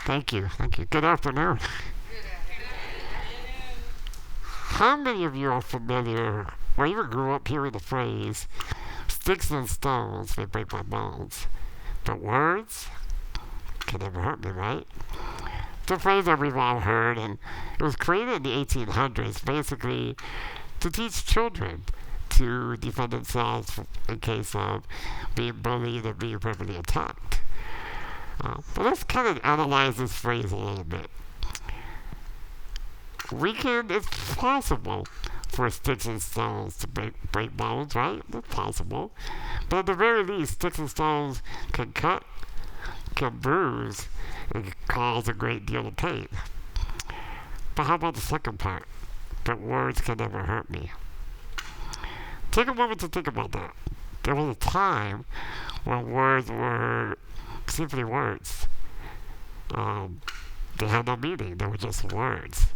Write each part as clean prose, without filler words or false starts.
Thank you. Thank you. Good afternoon. How many of you are familiar or even grew up hearing the phrase, sticks and stones may break my bones, but words can never hurt me, right? It's a phrase that we've all heard, and it was created in the 1800s basically to teach children to defend themselves in case of being bullied or being verbally attacked. But let's kind of analyze this phrase a little bit. It's possible for sticks and stones to break bones, right? It's possible. But at the very least, sticks and stones can cut, can bruise, and can cause a great deal of pain. But how about the second part? But words can never hurt me. Take a moment to think about that. There was a time when words were simply words. They had no meaning, they were just words.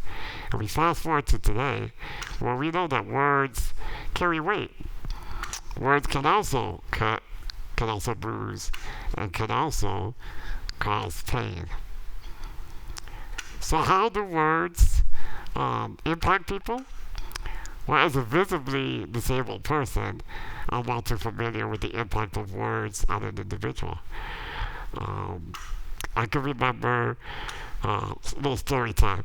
And we fast forward to today, where we know that words carry weight. Words can also cut, can also bruise, and can also cause pain. So, how do words impact people? Well, as a visibly disabled person, I'm all too familiar with the impact of words on an individual. I can remember a little story time.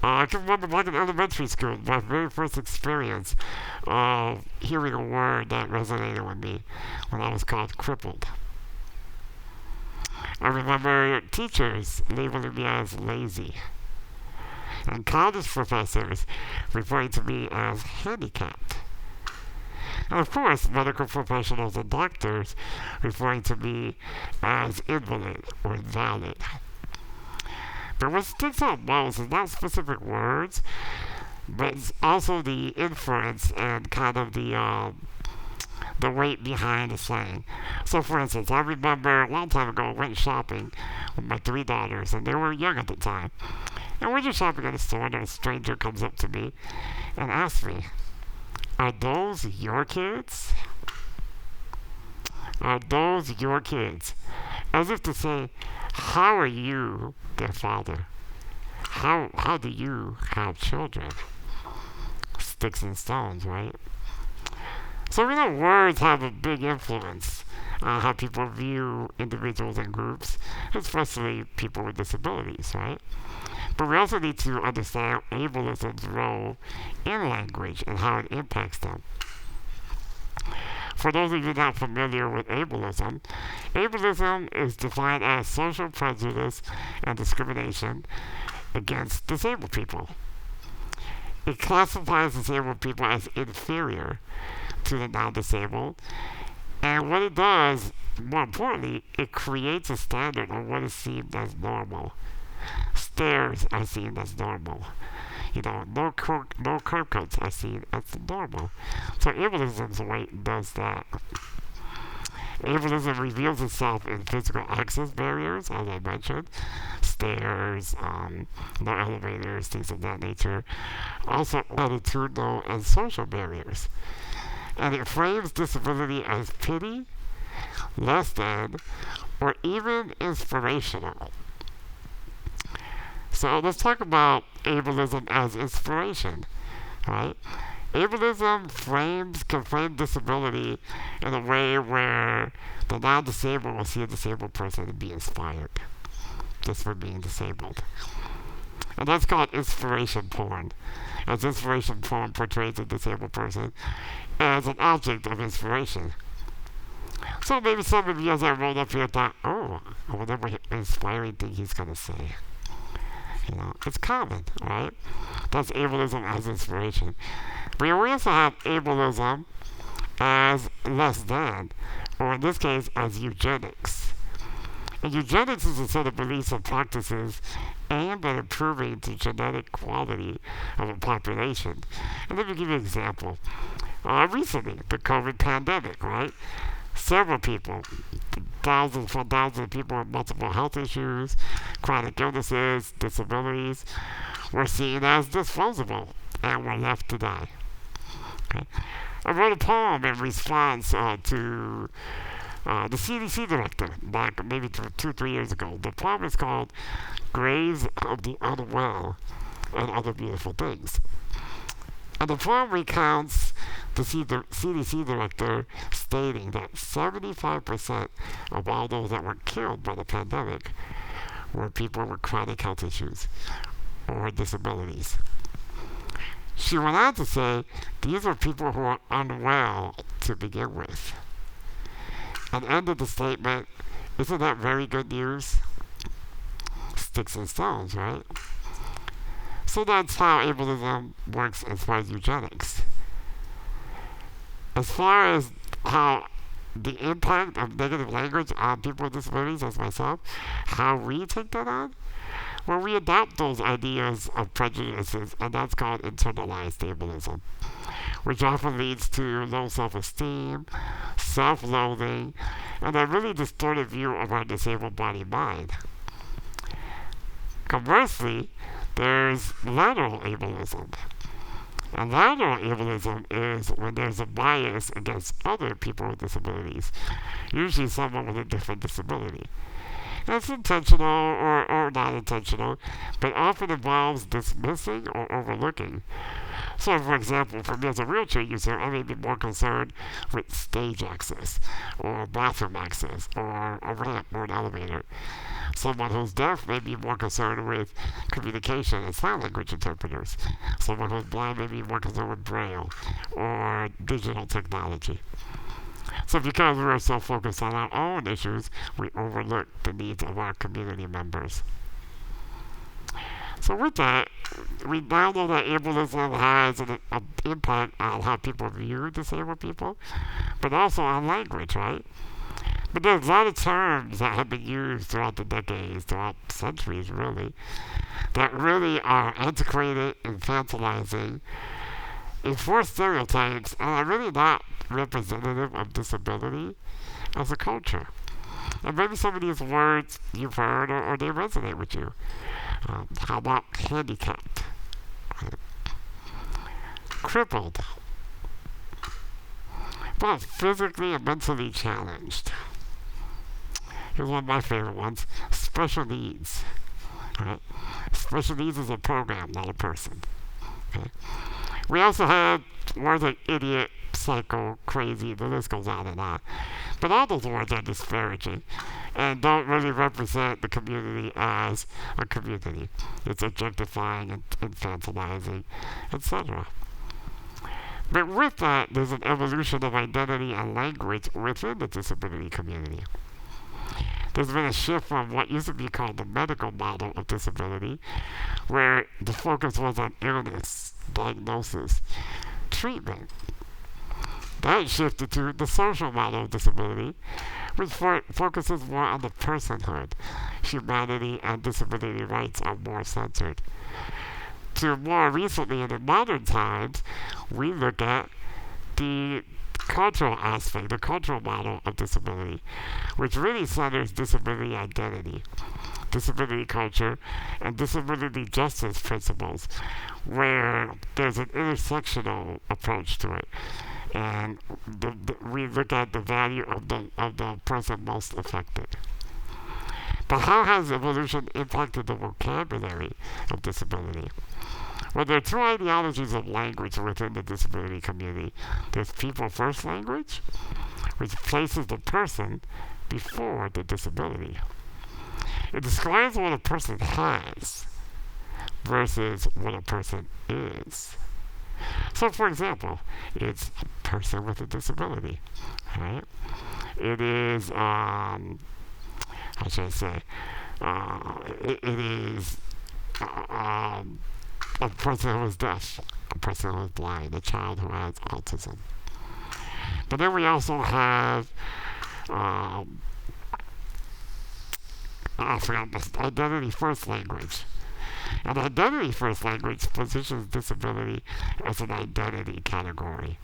I can remember back in elementary school, my very first experience of hearing a word that resonated with me when I was called crippled. I remember teachers labeling me as lazy, and college professors referring to me as handicapped. And of course, medical professionals and doctors referring to me as invalid or invalid. But what sticks out most is not specific words, but it's also the inference and kind of the weight behind the slang. So, for instance, I remember a long time ago I went shopping with my three daughters, and they were young at the time. And we're just shopping at a store, and a stranger comes up to me and asks me, "Are those your kids? Are those your kids?" As if to say, how are you their father? How do you have children? Sticks and stones, right? So we know words have a big influence on how people view individuals and groups, especially people with disabilities, right? But we also need to understand ableism's role in language and how it impacts them. For those of you not familiar with ableism, ableism is defined as social prejudice and discrimination against disabled people. It classifies disabled people as inferior to the non-disabled, and what it does, more importantly, it creates a standard of what is seen as normal. Stairs are seen as normal. No curb cuts are seen as normal. So ableism's way does that. Ableism reveals itself in physical access barriers, as I mentioned, stairs, no elevators, things of that nature. Also attitudinal and social barriers. And it frames disability as pity, less than, or even inspirational. So let's talk about ableism as inspiration, right? Ableism can frame disability in a way where the non-disabled will see a disabled person and be inspired just for being disabled. And that's called inspiration porn, as inspiration porn portrays a disabled person as an object of inspiration. So maybe some of you as I rolled up here thought, oh, I wonder what inspiring thing he's going to say. It's common, right? That's ableism as inspiration. But we also have ableism as less than, or in this case, as eugenics. And eugenics is a set of beliefs and practices aimed at improving the genetic quality of a population. And let me give you an example. Recently, the COVID pandemic, right? Several people, thousands of people with multiple health issues, chronic illnesses, disabilities, were seen as disposable and were left to die. Okay? I wrote a poem in response to The CDC director, back maybe 3 years ago, the poem is called Graves of the Unwell and Other Beautiful Things. And the poem recounts the CDC director stating that 75% of all those that were killed by the pandemic were people with chronic health issues or disabilities. She went on to say these are people who are unwell to begin with. And ended the statement, isn't that very good news? Sticks and stones, right? So that's how ableism works as far as eugenics. As far as how the impact of negative language on people with disabilities, as myself, how we take that on, well, we adopt those ideas of prejudices, and that's called internalized ableism, which often leads to low self-esteem, self-loathing, and a really distorted view of our disabled body-mind. Conversely, there's lateral ableism. And lateral ableism is when there's a bias against other people with disabilities, usually someone with a different disability. That's intentional or not intentional, but often involves dismissing or overlooking. So, for example, for me as a wheelchair user, I may be more concerned with stage access, or bathroom access, or a ramp, or an elevator. Someone who's deaf may be more concerned with communication and sign language interpreters. Someone who's blind may be more concerned with Braille, or digital technology. So because we're so focused on our own issues, we overlook the needs of our community members. So with that, we now know that ableism has an impact on how people view disabled people, but also on language, right? But there's a lot of terms that have been used throughout the decades, throughout centuries really, that really are antiquated, infantilizing, enforce stereotypes, and are really not representative of disability as a culture. And maybe some of these words you've heard or they resonate with you. How about handicapped? Crippled. But physically and mentally challenged. Here's one of my favorite ones. Special needs. Right? Special needs is a program, not a person. Okay? We also have words like idiot, psycho, crazy, the list goes on and on. But all those words are disparaging and don't really represent the community as a community. It's objectifying and infantilizing, etc. But with that, there's an evolution of identity and language within the disability community. There's been a shift from what used to be called the medical model of disability, where the focus was on illness, diagnosis, treatment. That shifted to the social model of disability, which focuses more on the personhood. Humanity and disability rights are more centered. To more recently, in the modern times, we look at the cultural aspect, the cultural model of disability, which really centers disability identity, disability culture, and disability justice principles, where there's an intersectional approach to it. And we look at the value of the person most affected. But how has evolution impacted the vocabulary of disability? Well, there are two ideologies of language within the disability community. There's people-first language, which places the person before the disability. It describes what a person has versus what a person is. So, for example, it's a person with a disability, right? It is, how should I say, it is a person who is deaf, a person who is blind, a child who has autism. But then we also have, I forgot this, identity-first language. And identity-first language positions disability as an identity category.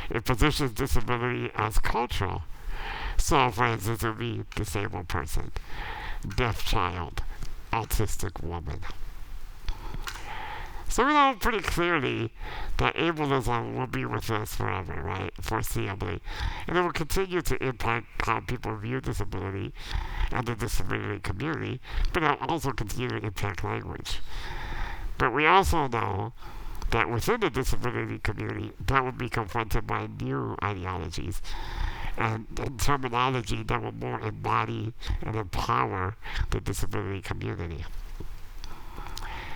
It positions disability as cultural. So, for instance, it would be disabled person, deaf child, autistic woman. So we know pretty clearly that ableism will be with us forever, right? Foreseeably. And it will continue to impact how people view disability and the disability community, but it will also continue to impact language. But we also know that within the disability community, that will be confronted by new ideologies and terminology that will more embody and empower the disability community.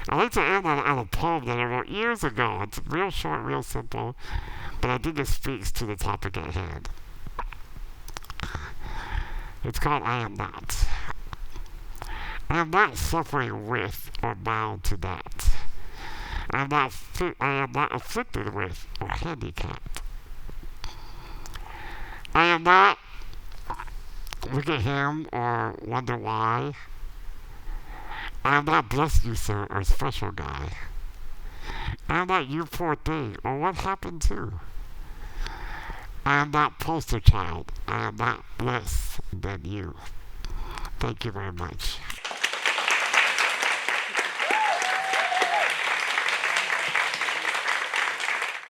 I'd like to end on a poem that I wrote years ago. It's real short, real simple, but I think it speaks to the topic at hand. It's called I Am Not. I am not suffering with or bound to that. I am not afflicted with or handicapped. I am not look at him or wonder why. I am not bless you, sir, or special guy. I am not you poor thing, or what happened to. I am not poster child. I am not less than you. Thank you very much.